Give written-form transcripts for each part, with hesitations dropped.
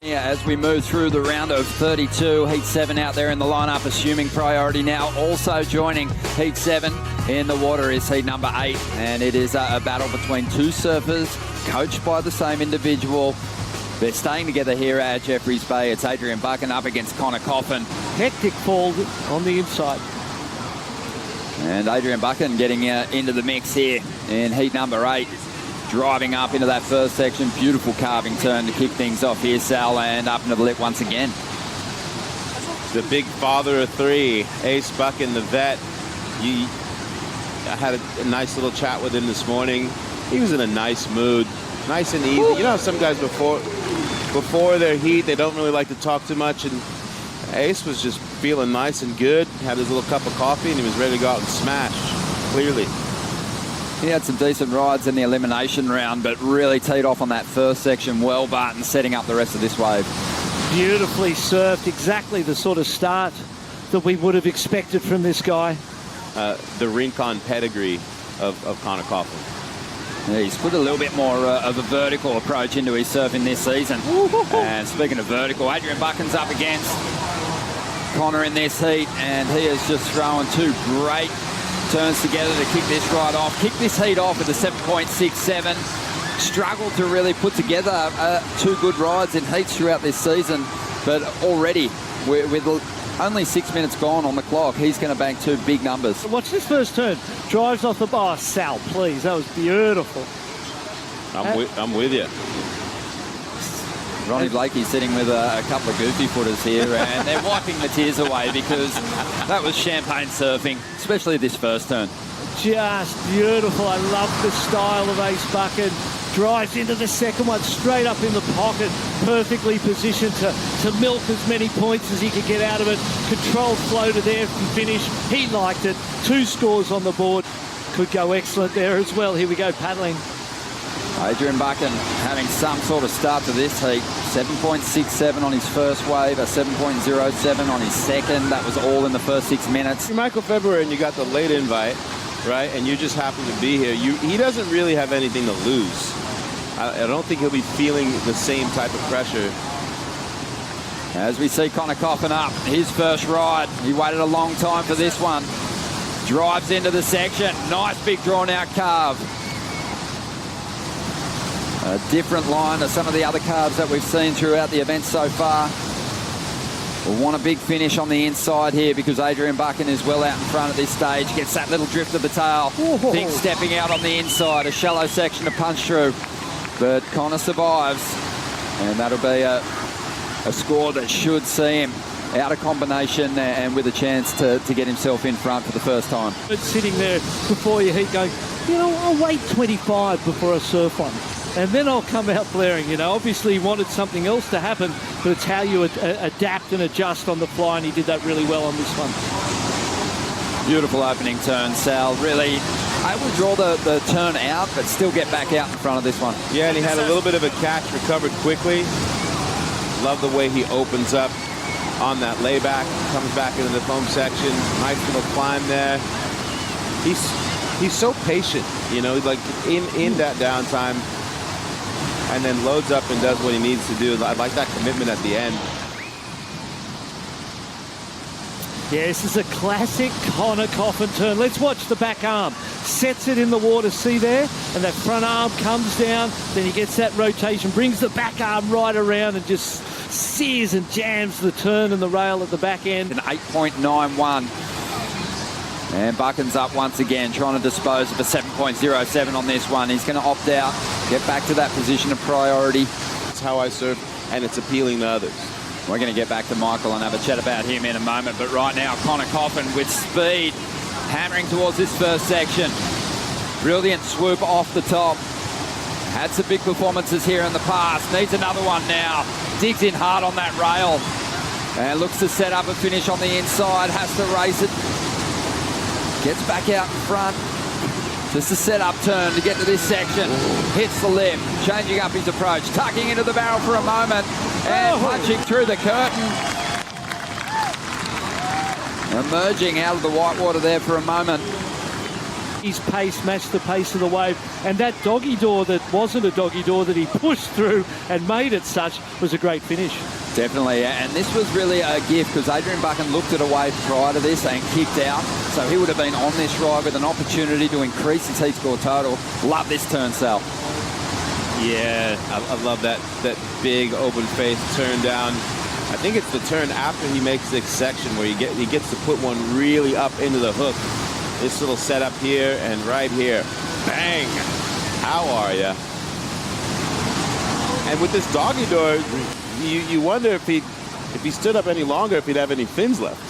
Yeah, as we move through the round of 32, Heat 7 out there in the lineup, assuming priority now. Also joining Heat 7 in the water is Heat number 8, and it is a battle between two surfers, coached by the same individual. They're staying together here at Jeffreys Bay. It's Adrian Buchan up against Coffin. Hectic fall on the inside. And Adrian Buchan getting into the mix here in Heat number 8. Driving up into that first section. Beautiful carving turn to kick things off here, Sal, and up into the lip once again. The big father of three, Ace Buchan, the vet. I had a nice little chat with him this morning. He was in a nice mood, nice and easy. You know how some guys before their heat, they don't really like to talk too much, and Ace was just feeling nice and good, had his little cup of coffee, and he was ready to go out and smash, clearly. He had some decent rides in the elimination round, but really teed off on that first section well, Barton, setting up the rest of this wave. Beautifully surfed, exactly the sort of start that we would have expected from this guy. The Rincon pedigree of Coffin. Yeah, he's put a little bit more of a vertical approach into his surfing this season. And speaking of vertical, Adrian Buchan's up against Connor in this heat, and he is just throwing two great turns together to kick this ride off. Kick this heat off with a 7.67. Struggled to really put together two good rides in heats throughout this season, but already with only 6 minutes gone on the clock, he's going to bank two big numbers. Watch this first turn. Drives off the bar. Sal, please. That was beautiful. I'm with you. Ronnie Blakey's sitting with a couple of goofy footers here, and they're wiping the tears away because that was champagne surfing, especially this first turn. Just beautiful. I love the style of Ace Buchan. Drives into the second one, straight up in the pocket, perfectly positioned to milk as many points as he could get out of it. Controlled flow to there for finish. He liked it. 2 scores on the board. Could go excellent there as well. Here we go, paddling. Adrian Buchan having some sort of start to this heat. 7.67 on his first wave, a 7.07 on his second. That was all in the first 6 minutes. You're Michael February and you got the late invite, right? And you just happen to be here. He doesn't really have anything to lose. I don't think he'll be feeling the same type of pressure. As we see Coffin up, his first ride. He waited a long time for this one. Drives into the section. Nice big drawn out carve. A different line to some of the other carves that we've seen throughout the event so far. We'll want a big finish on the inside here because Adrian Buchan is well out in front at this stage. Gets that little drift of the tail. Big stepping out on the inside. A shallow section to punch through. But Connor survives. And that'll be a score that should see him out of combination and with a chance to get himself in front for the first time. Sitting there before your heat going, you know, I'll wait 25 before I surf one. And then I'll come out blaring, you know. Obviously, he wanted something else to happen, but it's how you adapt and adjust on the fly, and he did that really well on this one. Beautiful opening turn, Sal. Really able to draw the turn out, but still get back out in front of this one. Yeah, and he had a little bit of a catch, recovered quickly. Love the way he opens up on that layback, comes back into the foam section. Nice little climb there. He's so patient, you know, like in that downtime, and then loads up and does what he needs to do. I like that commitment at the end. Yeah, this is a classic Coffin turn. Let's watch the back arm. Sets it in the water, see there? And that front arm comes down, then he gets that rotation, brings the back arm right around and just sears and jams the turn and the rail at the back end. An 8.91. And Buchan's up once again, trying to dispose of a 7.07 on this one. He's going to opt out, get back to that position of priority. It's how I surf, and it's appealing to others. We're going to get back to Michael and have a chat about him in a moment. But right now, Coffin with speed, hammering towards this first section. Brilliant swoop off the top. Had some big performances here in the past. Needs another one now. Digs in hard on that rail. And looks to set up a finish on the inside. Has to race it. Gets back out in front. Just a set-up turn to get to this section. Hits the lip, changing up his approach, tucking into the barrel for a moment, and punching through the curtain. Emerging out of the whitewater there for a moment. His pace matched the pace of the wave, and that doggy door that wasn't a doggy door that he pushed through and made it such was a great finish. Definitely, and this was really a gift because Adrian Buchan looked at a wave prior to this and kicked out, so he would have been on this ride with an opportunity to increase his heat score total. Love this turn, Sal. Yeah, I love that big open face turn down. I think it's the turn after he makes this section where he gets to put one really up into the hook. This little setup here and right here. Bang! How are ya? And with this doggy door, you wonder if he stood up any longer, if he'd have any fins left.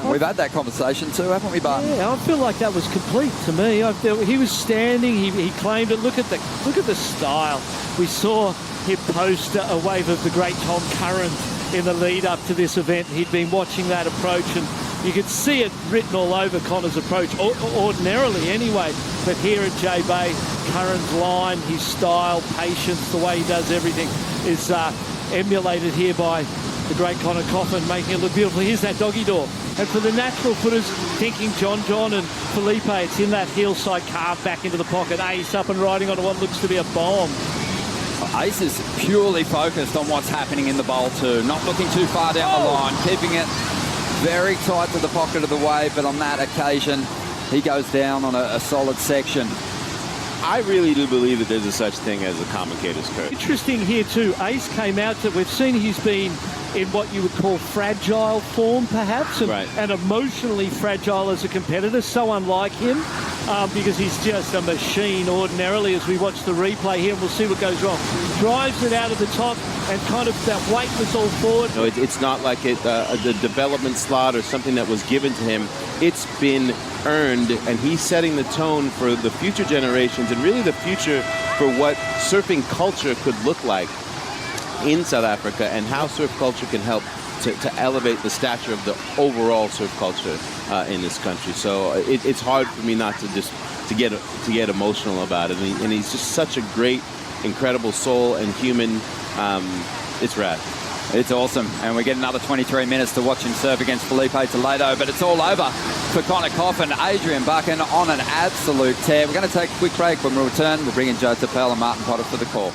We've had that conversation too, haven't we, Barton? Yeah, I feel like that was complete to me. He was standing. He claimed it. Look at the style. We saw him post a wave of the great Tom Curran in the lead up to this event. He'd been watching that approach, and you could see it written all over Connor's approach, ordinarily anyway. But here at J-Bay, Curran's line, his style, patience, the way he does everything is emulated here by the great Connor Coffin, making it look beautiful. Here's that doggy door. And for the natural footers, thinking John and Felipe, it's in that heel side carve back into the pocket. Ace up and riding onto what looks to be a bomb. Ace is purely focused on what's happening in the bowl too, not looking too far down the line, keeping it very tight to the pocket of the wave, but on that occasion, he goes down on a solid section. I really do believe that there's a such thing as a commentator's curse. Interesting here too, Ace came out to, we've seen he's been in what you would call fragile form perhaps, and emotionally fragile as a competitor, so unlike him, because he's just a machine ordinarily. As we watch the replay here, and we'll see what goes wrong. Drives it out of the top, and kind of that weight was all forward. No, it's not like the development slot or something that was given to him. It's been earned, and he's setting the tone for the future generations and really the future for what surfing culture could look like in South Africa, and how surf culture can help to elevate the stature of the overall surf culture in this country. So it's hard for me not to get emotional about it. And he's just such a great, incredible soul and human. It's rad. It's awesome. And we get another 23 minutes to watch him serve against Felipe Toledo, but it's all over for Connor Coffin. Adrian Buchan on an absolute tear. We're going to take a quick break. When we return, we'll bring in Joe Tapel and Martin Potter for the call.